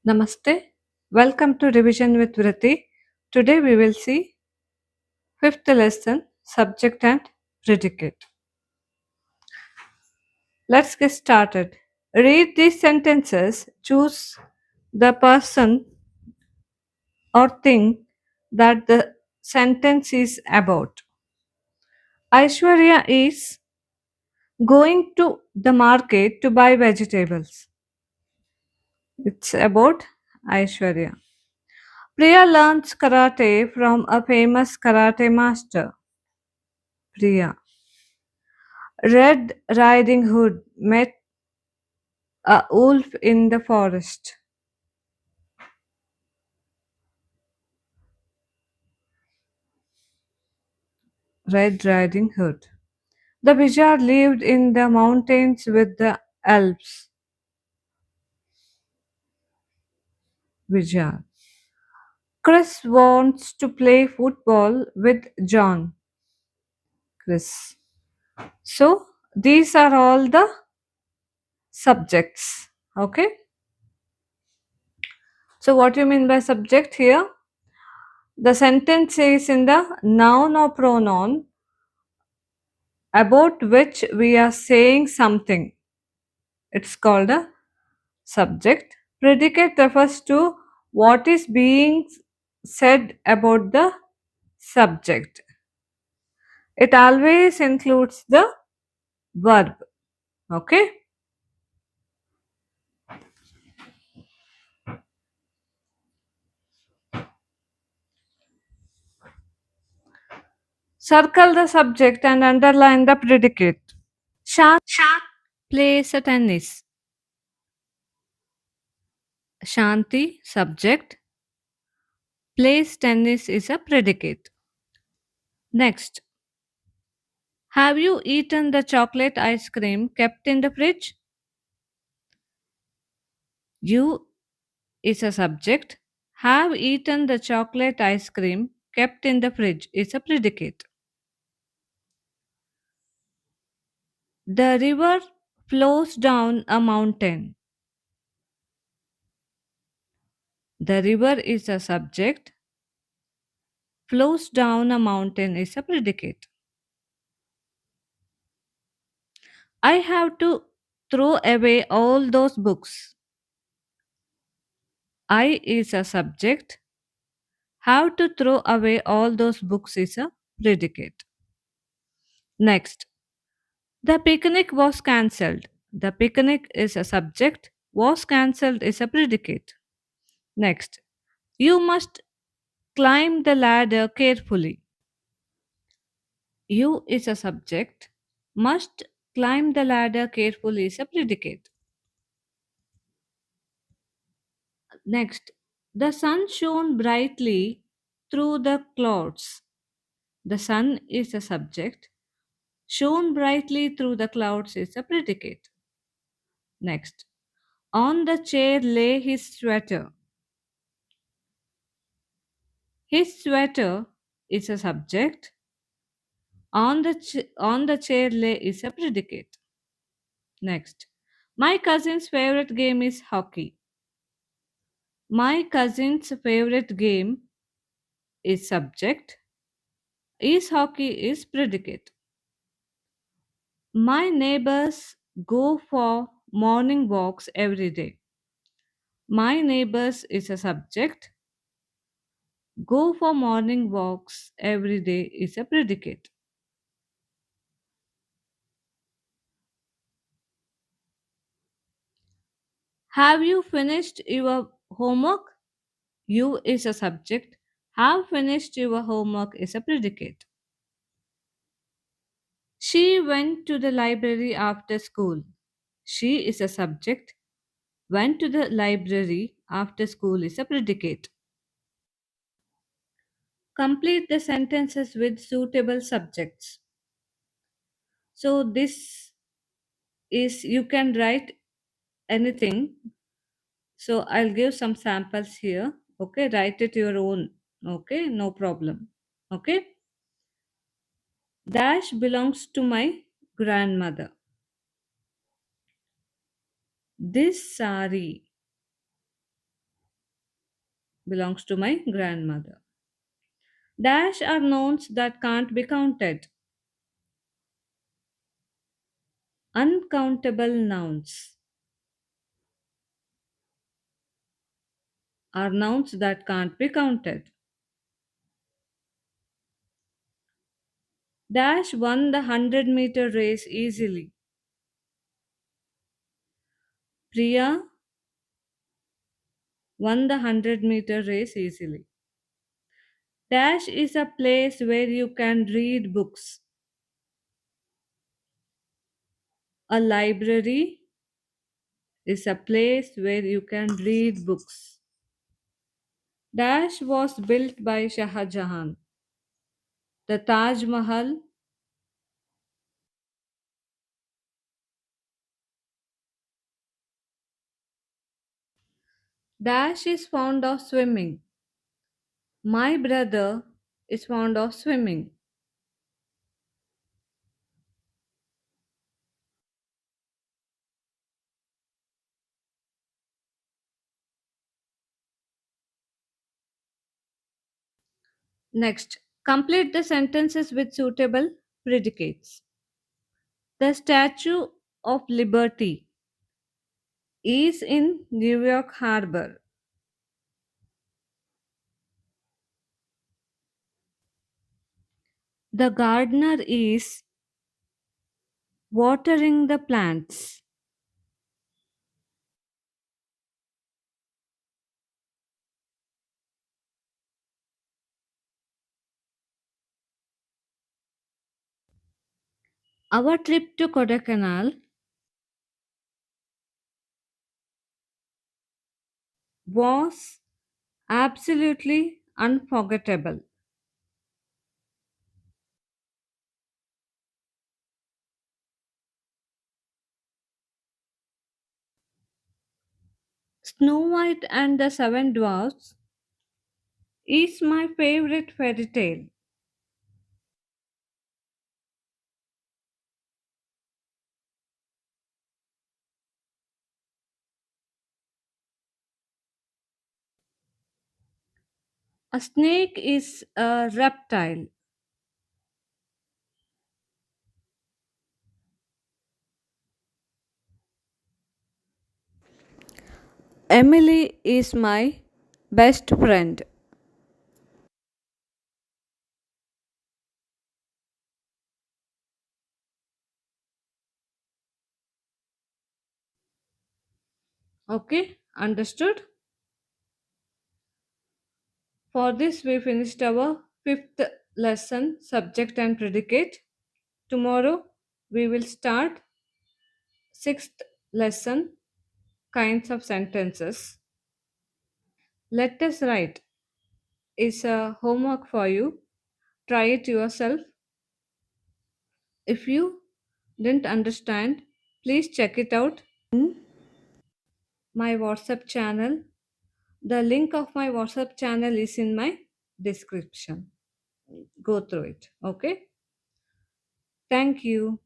Namaste. Welcome to Revision with Vrithi. Today we will see fifth lesson, subject and predicate. Let's get started. Read these sentences. Choose the person or thing that the sentence is about. Aishwarya is going to the market to buy vegetables. It's about Aishwarya. Priya learns karate from a famous karate master. Priya. Red Riding Hood met a wolf in the forest. Red Riding Hood. The wizard lived in the mountains with the elves. Wizard. Chris wants to play football with John. Chris. So, these are all the subjects. Okay. So, what you mean by subject here? The sentence is in the noun or pronoun about which we are saying something. It's called a subject. Predicate refers to what is being said about the subject. It always includes the verb. Okay. Circle the subject and underline the predicate. Shanti plays a tennis. Shanti, subject. Plays tennis is a predicate. Next. Have you eaten the chocolate ice cream kept in the fridge? You is a subject. Have eaten the chocolate ice cream kept in the fridge is a predicate. The river flows down a mountain. The river is a subject. Flows down a mountain is a predicate. I have to throw away all those books. I is a subject. Have to throw away all those books is a predicate. Next, the picnic was cancelled. The picnic is a subject. Was cancelled is a predicate. Next, you must climb the ladder carefully. You is a subject. Must climb the ladder carefully is a predicate. Next, the sun shone brightly through the clouds. The sun is a subject. Shone brightly through the clouds is a predicate. Next, on the chair lay his sweater. His sweater is a subject. On the chair lay is a predicate. Next, my cousin's favorite game is hockey. My cousin's favorite game is subject. Is hockey is predicate. My neighbors go for morning walks every day. My neighbors is a subject. Go for morning walks every day is a predicate. Have you finished your homework? You is a subject. Have finished your homework is a predicate. She went to the library after school. She is a subject. Went to the library after school is a predicate. Complete the sentences with suitable subjects. So, this is you can write anything. So, I'll give some samples here. Okay, write it your own. Okay, no problem. Okay, Dash belongs to my grandmother. This sari belongs to my grandmother. Dash are nouns that can't be counted. Uncountable nouns are nouns that can't be counted. Dash won the 100-meter race easily. Priya won the 100-meter race easily. Dash is a place where you can read books. A library is a place where you can read books. Dash was built by Shah Jahan. The Taj Mahal. Dash is fond of swimming. My brother is fond of swimming. Next, complete the sentences with suitable predicates. The Statue of Liberty is in New York Harbor. The gardener is watering the plants. Our trip to Kodaikanal was absolutely unforgettable. Snow White and the Seven Dwarfs is my favorite fairy tale. A snake is a reptile. Emily is my best friend. Okay, understood? For this, we finished our fifth lesson, subject and predicate. Tomorrow, we will start sixth lesson, kinds of sentences. Let us write is a homework for you. Try it yourself. If you didn't understand, please check it out in my WhatsApp channel. The link of my WhatsApp channel is in my description. Go through it. Okay. Thank you.